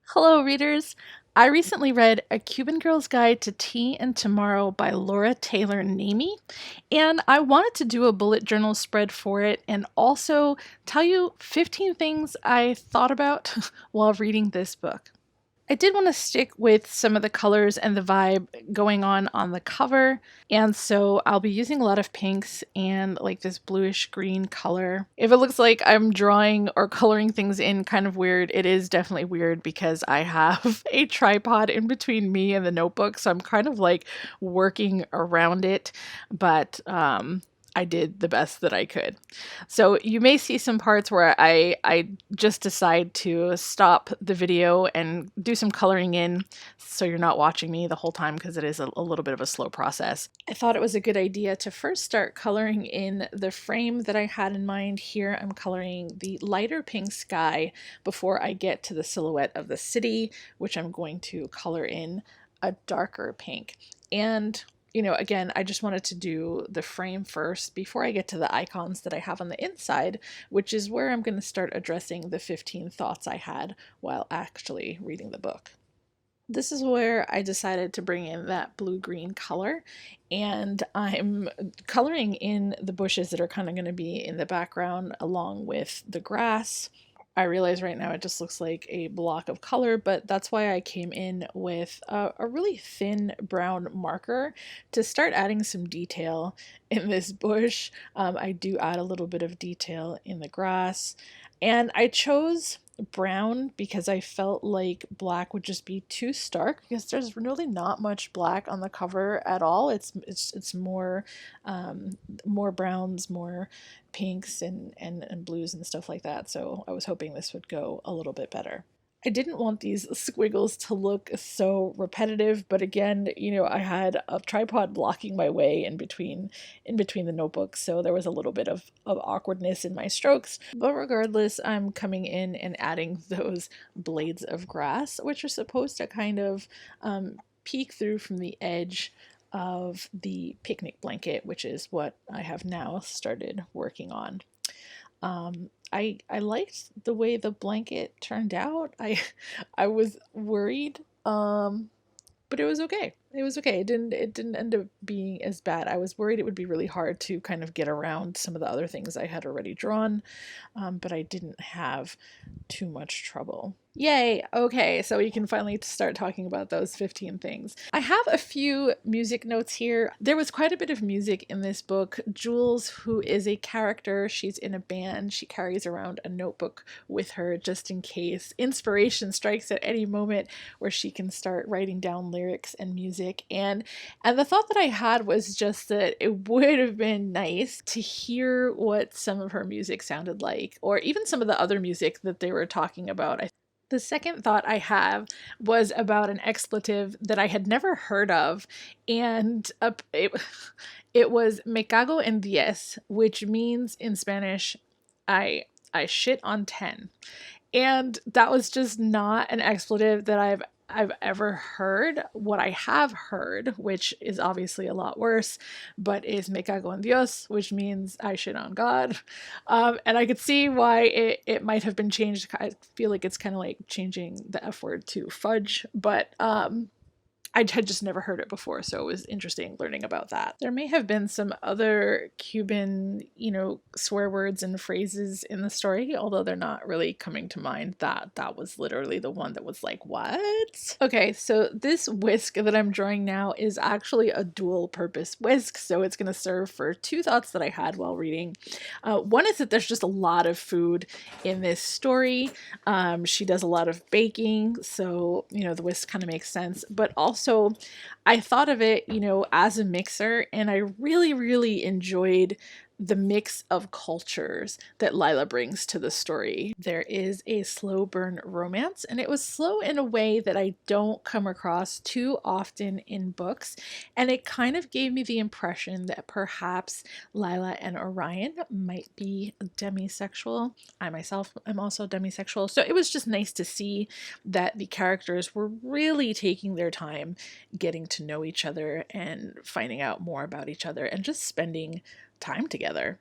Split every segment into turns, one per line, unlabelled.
Hello, readers. I recently read A Cuban Girl's Guide to Tea and Tomorrow by Laura Taylor Namey, and I wanted to do a bullet journal spread for it and also tell you 15 things I thought about while reading this book. I did want to stick with some of the colors and the vibe going on the cover, and so I'll be using a lot of pinks and like this bluish green color. If it looks like I'm drawing or coloring things in kind of weird, it is definitely weird because I have a tripod in between me and the notebook, so I'm kind of like working around it, but I did the best that I could. So you may see some parts where I just decide to stop the video and do some coloring in so you're not watching me the whole time because it is a little bit of a slow process. I thought it was a good idea to first start coloring in the frame that I had in mind. Here I'm coloring the lighter pink sky before I get to the silhouette of the city, which I'm going to color in a darker pink. And again, I just wanted to do the frame first before I get to the icons that I have on the inside, which is where I'm going to start addressing the 15 thoughts I had while actually reading the book. This is where I decided to bring in that blue-green color, and I'm coloring in the bushes that are kind of going to be in the background along with the grass. I realize right now it just looks like a block of color, but that's why I came in with a really thin brown marker to start adding some detail in this bush. I do add a little bit of detail in the grass, and I chose brown because I felt like black would just be too stark because there's really not much black on the cover at all. It's more browns, more pinks and blues and stuff like that. So I was hoping this would go a little bit better. I didn't want these squiggles to look so repetitive, but again, I had a tripod blocking my way in between the notebooks, so there was a little bit of awkwardness in my strokes. But regardless, I'm coming in and adding those blades of grass, which are supposed to kind of peek through from the edge of the picnic blanket, which is what I have now started working on. I liked the way the blanket turned out. I was worried, but it was okay. It was okay. It didn't end up being as bad. I was worried it would be really hard to kind of get around some of the other things I had already drawn, but I didn't have too much trouble. Yay! Okay, so we can finally start talking about those 15 things. I have a few music notes here. There was quite a bit of music in this book. Jules, who is a character, she's in a band. She carries around a notebook with her just in case inspiration strikes at any moment where she can start writing down lyrics and music. And the thought that I had was just that it would have been nice to hear what some of her music sounded like, or even some of the other music that they were talking about. The second thought I have was about an expletive that I had never heard of, and it was me cago en diez, which means in Spanish, I shit on 10. And that was just not an expletive that I've ever heard. What I have heard, which is obviously a lot worse, but is me cago en Dios, which means I shit on God. And I could see why it might have been changed. I feel like it's kind of like changing the F word to fudge, but I had just never heard it before, so it was interesting learning about that. There may have been some other Cuban, swear words and phrases in the story, although they're not really coming to mind. That was literally the one that was like, what? Okay, so this whisk that I'm drawing now is actually a dual purpose whisk, so it's going to serve for two thoughts that I had while reading. One is that there's just a lot of food in this story. She does a lot of baking, so the whisk kind of makes sense. But also, I thought of it, as a mixer, and I really, really enjoyed the mix of cultures that Lila brings to the story. There is a slow burn romance, and it was slow in a way that I don't come across too often in books, and it kind of gave me the impression that perhaps Lila and Orion might be demisexual. I myself am also demisexual, so it was just nice to see that the characters were really taking their time getting to know each other and finding out more about each other and just spending time together.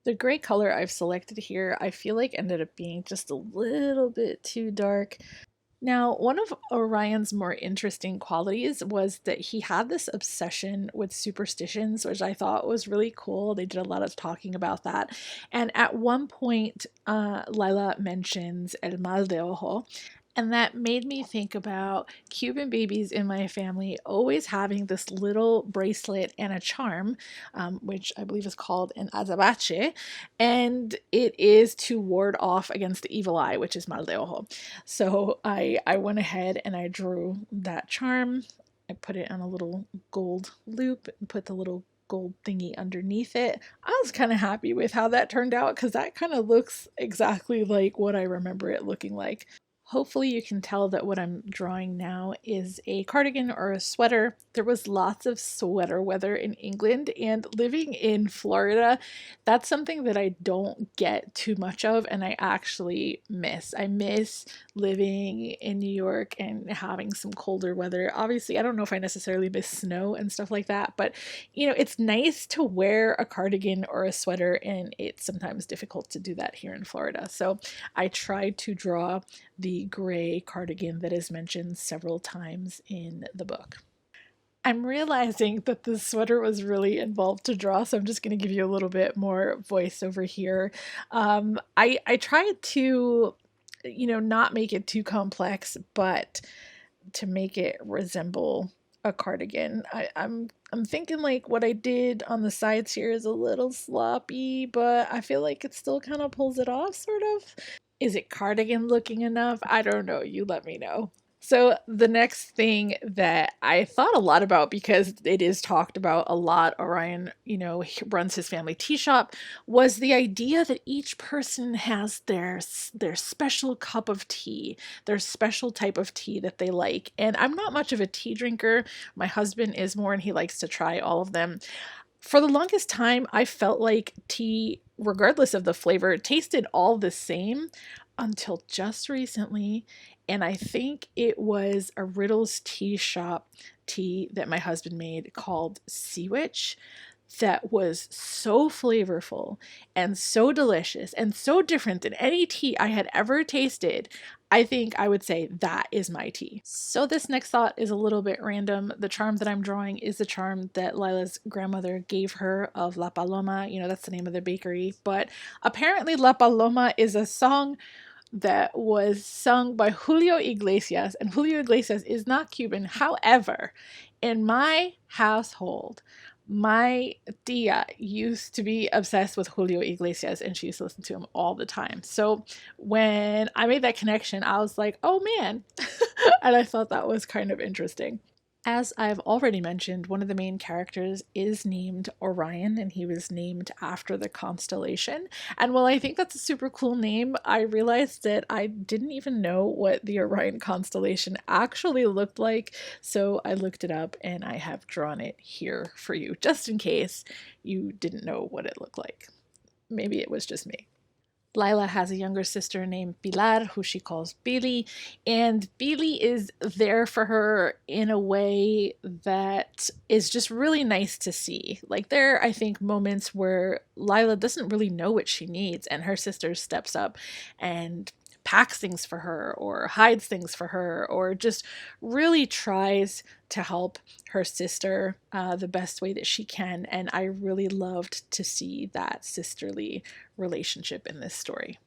The gray color I've selected here, I feel like ended up being just a little bit too dark. Now, one of Orion's more interesting qualities was that he had this obsession with superstitions, which I thought was really cool. They did a lot of talking about that. And at one point, Lila mentions El Mal de Ojo, and that made me think about Cuban babies in my family always having this little bracelet and a charm, which I believe is called an azabache, and it is to ward off against the evil eye, which is mal de ojo. So I went ahead and I drew that charm. I put it on a little gold loop and put the little gold thingy underneath it. I was kind of happy with how that turned out because that kind of looks exactly like what I remember it looking like. Hopefully you can tell that what I'm drawing now is a cardigan or a sweater. There was lots of sweater weather in England, and living in Florida, that's something that I don't get too much of and I actually miss. I miss living in New York and having some colder weather. Obviously, I don't know if I necessarily miss snow and stuff like that, but it's nice to wear a cardigan or a sweater, and it's sometimes difficult to do that here in Florida. So I tried to draw the gray cardigan that is mentioned several times in the book. I'm realizing that the sweater was really involved to draw, so I'm just going to give you a little bit more voice over here. I tried to, not make it too complex, but to make it resemble a cardigan. I'm thinking like what I did on the sides here is a little sloppy, but I feel like it still kind of pulls it off, sort of. Is it cardigan looking enough? I don't know. You let me know. So, the next thing that I thought a lot about, because it is talked about a lot, Orion, he runs his family tea shop, was the idea that each person has their special cup of tea, their special type of tea that they like. And I'm not much of a tea drinker. My husband is more, and he likes to try all of them. For the longest time, I felt like tea, regardless of the flavor, tasted all the same until just recently. And I think it was a Riddle's Tea Shop tea that my husband made called Sea Witch that was so flavorful and so delicious and so different than any tea I had ever tasted. I think I would say that is my tea. So this next thought is a little bit random. The charm that I'm drawing is the charm that Lila's grandmother gave her of La Paloma. That's the name of the bakery. But apparently La Paloma is a song that was sung by Julio Iglesias, and Julio Iglesias is not Cuban. However, in my household, my tia used to be obsessed with Julio Iglesias and she used to listen to him all the time. So when I made that connection, I was like, oh man. And I thought that was kind of interesting. As I've already mentioned, one of the main characters is named Orion, and he was named after the constellation. And while I think that's a super cool name, I realized that I didn't even know what the Orion constellation actually looked like. So I looked it up and I have drawn it here for you, just in case you didn't know what it looked like. Maybe it was just me. Lila has a younger sister named Pilar, who she calls Billy, and Billy is there for her in a way that is just really nice to see. Like, there are, I think, moments where Lila doesn't really know what she needs, and her sister steps up and packs things for her or hides things for her or just really tries to help her sister the best way that she can. And I really loved to see that sisterly relationship in this story.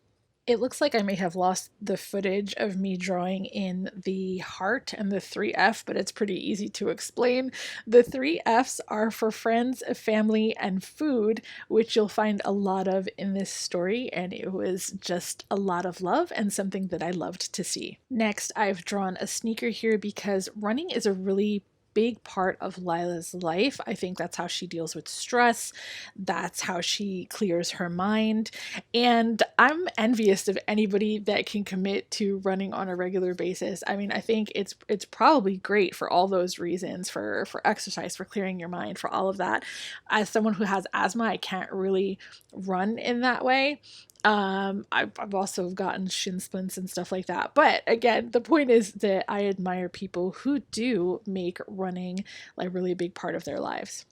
It looks like I may have lost the footage of me drawing in the heart and the 3F, but it's pretty easy to explain. The 3Fs are for friends, family, and food, which you'll find a lot of in this story, and it was just a lot of love and something that I loved to see. Next, I've drawn a sneaker here because running is a really big part of Lila's life. I think that's how she deals with stress. That's how she clears her mind. And I'm envious of anybody that can commit to running on a regular basis. I mean, I think it's probably great for all those reasons, for exercise, for clearing your mind, for all of that. As someone who has asthma, I can't really run in that way. I've also gotten shin splints and stuff like that. But again, the point is that I admire people who do make running like really a big part of their lives.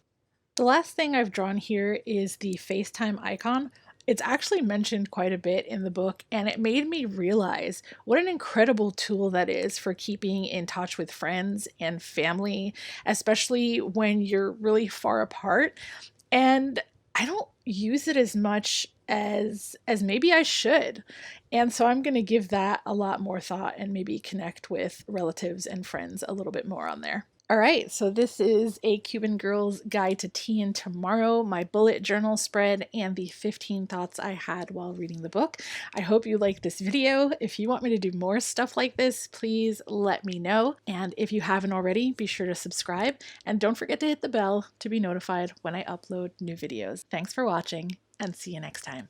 The last thing I've drawn here is the FaceTime icon. It's actually mentioned quite a bit in the book, and it made me realize what an incredible tool that is for keeping in touch with friends and family, especially when you're really far apart. And I don't use it as much as maybe I should. And so I'm going to give that a lot more thought and maybe connect with relatives and friends a little bit more on there. All right, so this is A Cuban Girl's Guide to Tea and Tomorrow, my bullet journal spread, and the 15 thoughts I had while reading the book. I hope you liked this video. If you want me to do more stuff like this, please let me know. And if you haven't already, be sure to subscribe, and don't forget to hit the bell to be notified when I upload new videos. Thanks for watching, and see you next time.